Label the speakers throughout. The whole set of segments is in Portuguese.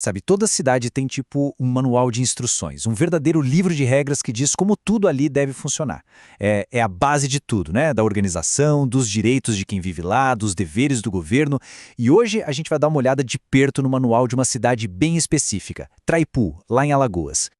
Speaker 1: Sabe, toda cidade tem tipo um manual de instruções, um verdadeiro livro de regras que diz como tudo ali deve funcionar. É a base de tudo, né? Da organização, dos direitos de quem vive lá, dos deveres do governo. E hoje a gente vai dar uma olhada de perto no manual de uma cidade bem específica, Traipu, lá em Alagoas.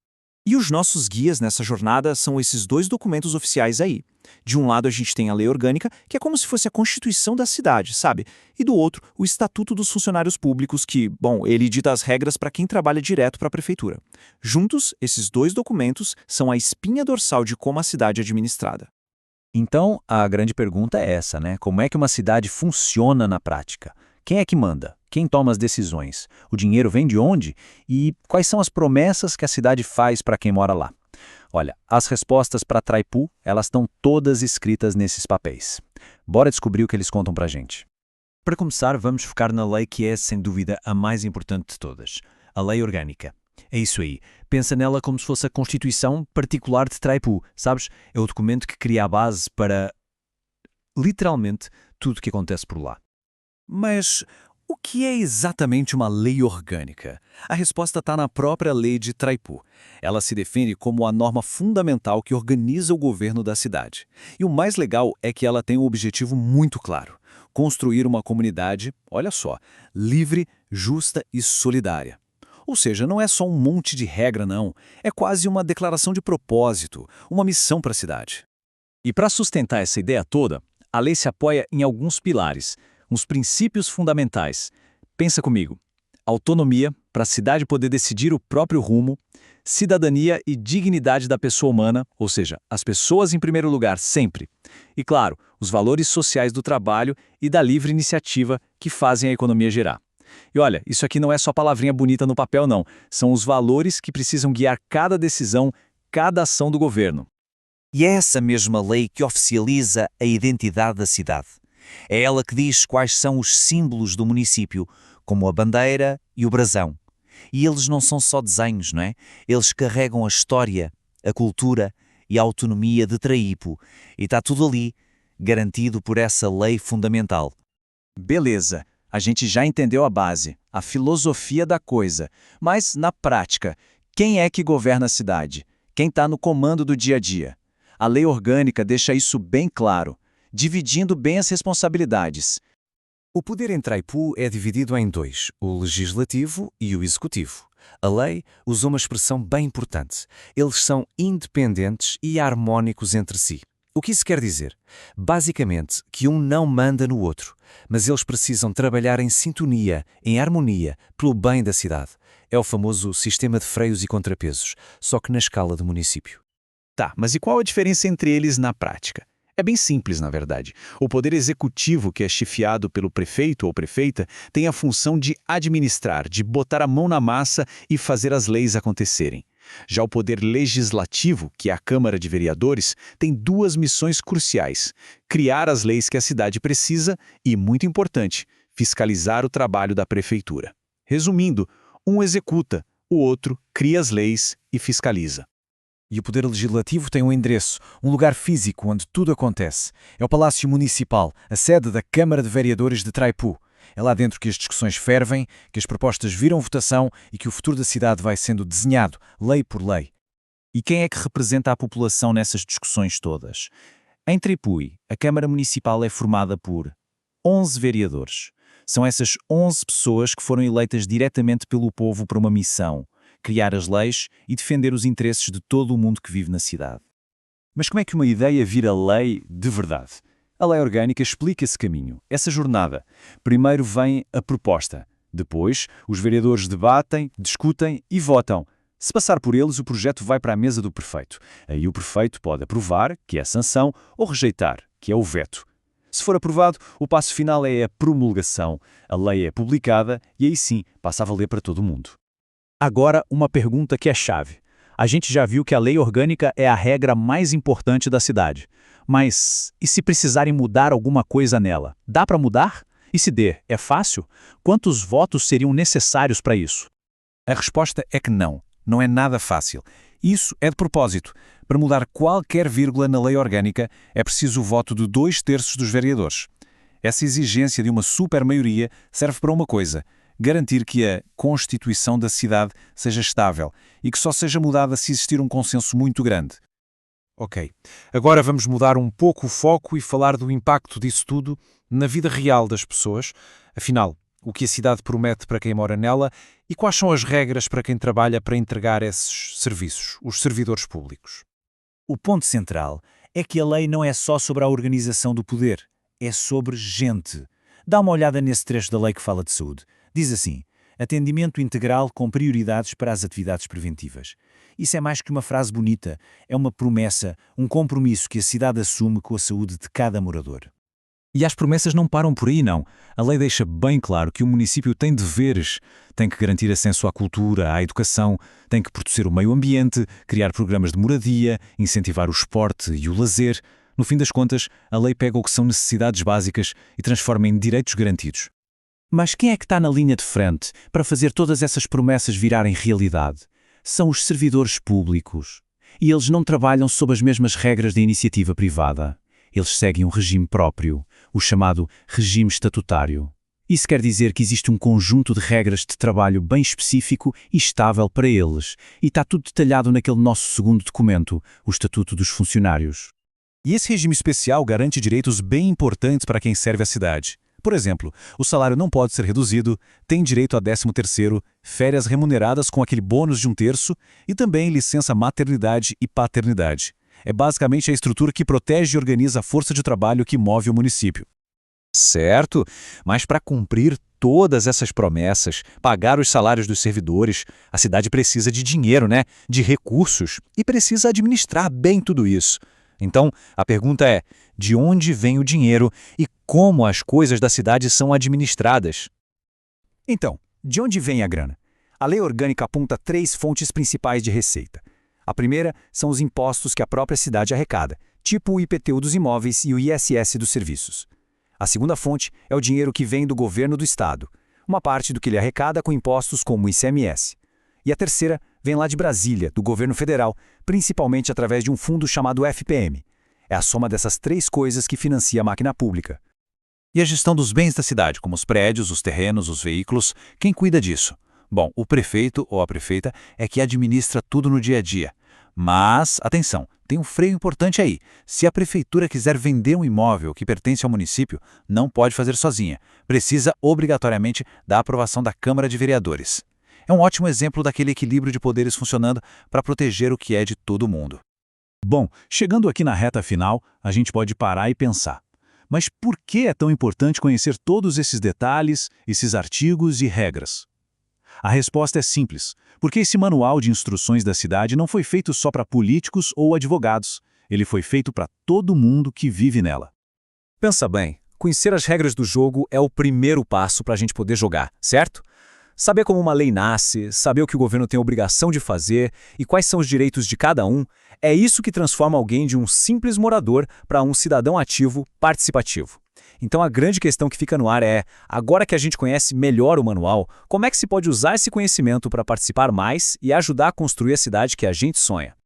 Speaker 2: E os nossos guias nessa jornada são esses dois documentos oficiais aí. De um lado a gente tem a lei orgânica, que é como se fosse a constituição da cidade, sabe? E do outro, o Estatuto dos Funcionários Públicos, que, bom, ele dita as regras para quem trabalha direto para a prefeitura. Juntos, esses dois documentos são a espinha dorsal de como a cidade é administrada.
Speaker 1: Então, a grande pergunta é essa, né? Como é que uma cidade funciona na prática? Quem é que manda? Quem toma as decisões? O dinheiro vem de onde? E quais são as promessas que a cidade faz para quem mora lá? Olha, as respostas para Traipu, elas estão todas escritas nesses papéis. Bora descobrir o que eles contam pra gente.
Speaker 3: Para começar, vamos focar na lei que é, sem dúvida, a mais importante de todas, a Lei Orgânica. É isso aí. Pensa nela como se fosse a Constituição particular de Traipu, sabes? É o documento que cria a base para, literalmente, tudo o que acontece por lá.
Speaker 4: Mas o que é exatamente uma lei orgânica? A resposta está na própria lei de Traipu. Ela se define como a norma fundamental que organiza o governo da cidade. E o mais legal é que ela tem um objetivo muito claro: construir uma comunidade, olha só, livre, justa e solidária. Ou seja, não é só um monte de regra, não. É quase uma declaração de propósito, uma missão para a cidade.
Speaker 3: E para sustentar essa ideia toda, a lei se apoia em alguns pilares, uns princípios fundamentais. Pensa comigo: autonomia, para a cidade poder decidir o próprio rumo, cidadania e dignidade da pessoa humana, ou seja, as pessoas em primeiro lugar sempre. E claro, os valores sociais do trabalho e da livre iniciativa que fazem a economia girar. E olha, isso aqui não é só palavrinha bonita no papel, não. São os valores que precisam guiar cada decisão, cada ação do governo.
Speaker 5: E é essa mesma lei que oficializa a identidade da cidade. É ela que diz quais são os símbolos do município, como a bandeira e o brasão. E eles não são só desenhos, não é? Eles carregam a história, a cultura e a autonomia de Traipu. E está tudo ali, garantido por essa lei fundamental.
Speaker 3: Beleza, a gente já entendeu a base, a filosofia da coisa. Mas, na prática, quem é que governa a cidade? Quem está no comando do dia a dia? A lei orgânica deixa isso bem claro, dividindo bem as responsabilidades.
Speaker 4: O poder em Traipu é dividido em dois, o legislativo e o executivo. A lei usa uma expressão bem importante. Eles são independentes e harmónicos entre si. O que isso quer dizer? Basicamente, que um não manda no outro, mas eles precisam trabalhar em sintonia, em harmonia, pelo bem da cidade. É o famoso sistema de freios e contrapesos, só que na escala do município.
Speaker 2: Tá, mas e qual a diferença entre eles na prática? É bem simples, na verdade. O poder executivo, que é chefiado pelo prefeito ou prefeita, tem a função de administrar, de botar a mão na massa e fazer as leis acontecerem. Já o poder legislativo, que é a Câmara de Vereadores, tem duas missões cruciais: criar as leis que a cidade precisa e, muito importante, fiscalizar o trabalho da prefeitura. Resumindo, um executa, o outro cria as leis e fiscaliza.
Speaker 4: E o Poder Legislativo tem um endereço, um lugar físico onde tudo acontece. É o Palácio Municipal, a sede da Câmara de Vereadores de Traipu. É lá dentro que as discussões fervem, que as propostas viram votação e que o futuro da cidade vai sendo desenhado, lei por lei.
Speaker 3: E quem é que representa a população nessas discussões todas? Em Traipu, a Câmara Municipal é formada por 11 vereadores. São essas 11 pessoas que foram eleitas diretamente pelo povo para uma missão: criar as leis e defender os interesses de todo o mundo que vive na cidade.
Speaker 4: Mas como é que uma ideia vira lei de verdade? A lei orgânica explica esse caminho, essa jornada. Primeiro vem a proposta. Depois, os vereadores debatem, discutem e votam. Se passar por eles, o projeto vai para a mesa do prefeito. Aí o prefeito pode aprovar, que é a sanção, ou rejeitar, que é o veto. Se for aprovado, o passo final é a promulgação. A lei é publicada e aí sim passa a valer para todo mundo.
Speaker 1: Agora, uma pergunta que é chave. A gente já viu que a lei orgânica é a regra mais importante da cidade. Mas e se precisarem mudar alguma coisa nela? Dá para mudar? E se der, é fácil? Quantos votos seriam necessários para isso?
Speaker 4: A resposta é que não. Não é nada fácil. Isso é de propósito. Para mudar qualquer vírgula na lei orgânica, é preciso o voto de 2/3 dos vereadores. Essa exigência de uma supermaioria serve para uma coisa:
Speaker 3: Garantir que a constituição da cidade seja estável e que só seja mudada se existir um consenso muito grande.
Speaker 2: Ok, agora vamos mudar um pouco o foco e falar do impacto disso tudo na vida real das pessoas. Afinal, o que a cidade promete para quem mora nela e quais são as regras para quem trabalha para entregar esses serviços, os servidores públicos.
Speaker 4: O ponto central é que a lei não é só sobre a organização do poder, é sobre gente. Dá uma olhada nesse trecho da lei que fala de saúde. Diz assim: atendimento integral com prioridades para as atividades preventivas. Isso é mais que uma frase bonita, é uma promessa, um compromisso que a cidade assume com a saúde de cada morador.
Speaker 3: E as promessas não param por aí, não. A lei deixa bem claro que o município tem deveres. Tem que garantir acesso à cultura, à educação, tem que proteger o meio ambiente, criar programas de moradia, incentivar o esporte e o lazer. No fim das contas, a lei pega o que são necessidades básicas e transforma em direitos garantidos.
Speaker 4: Mas quem é que está na linha de frente para fazer todas essas promessas virarem realidade? São os servidores públicos. E eles não trabalham sob as mesmas regras da iniciativa privada. Eles seguem um regime próprio, o chamado regime estatutário. Isso quer dizer que existe um conjunto de regras de trabalho bem específico e estável para eles, e está tudo detalhado naquele nosso segundo documento, o Estatuto dos Funcionários.
Speaker 3: E esse regime especial garante direitos bem importantes para quem serve a cidade. Por exemplo, o salário não pode ser reduzido, tem direito a 13º, férias remuneradas com aquele bônus de 1/3 e também licença maternidade e paternidade. É basicamente a estrutura que protege e organiza a força de trabalho que move o município. Certo, mas para cumprir todas essas promessas, pagar os salários dos servidores, a cidade precisa de dinheiro, né? De recursos, e precisa administrar bem tudo isso. Então, a pergunta é, de onde vem o dinheiro e como as coisas da cidade são administradas?
Speaker 1: Então, de onde vem a grana? A lei orgânica aponta 3 fontes principais de receita. A primeira são os impostos que a própria cidade arrecada, tipo o IPTU dos imóveis e o ISS dos serviços. A segunda fonte é o dinheiro que vem do governo do estado, uma parte do que ele arrecada com impostos como o ICMS. E a terceira vem lá de Brasília, do governo federal, principalmente através de um fundo chamado FPM. É a soma dessas 3 coisas que financia a máquina pública.
Speaker 3: E a gestão dos bens da cidade, como os prédios, os terrenos, os veículos, quem cuida disso? Bom, o prefeito ou a prefeita é que administra tudo no dia a dia. Mas, atenção, tem um freio importante aí. Se a prefeitura quiser vender um imóvel que pertence ao município, não pode fazer sozinha. Precisa, obrigatoriamente, da aprovação da Câmara de Vereadores. É um ótimo exemplo daquele equilíbrio de poderes funcionando para proteger o que é de todo mundo.
Speaker 2: Bom, chegando aqui na reta final, a gente pode parar e pensar. Mas por que é tão importante conhecer todos esses detalhes, esses artigos e regras? A resposta é simples, porque esse manual de instruções da cidade não foi feito só para políticos ou advogados, ele foi feito para todo mundo que vive nela.
Speaker 3: Pensa bem, conhecer as regras do jogo é o primeiro passo para a gente poder jogar, certo? Saber como uma lei nasce, saber o que o governo tem a obrigação de fazer e quais são os direitos de cada um, é isso que transforma alguém de um simples morador para um cidadão ativo, participativo. Então a grande questão que fica no ar é, agora que a gente conhece melhor o manual, como é que se pode usar esse conhecimento para participar mais e ajudar a construir a cidade que a gente sonha?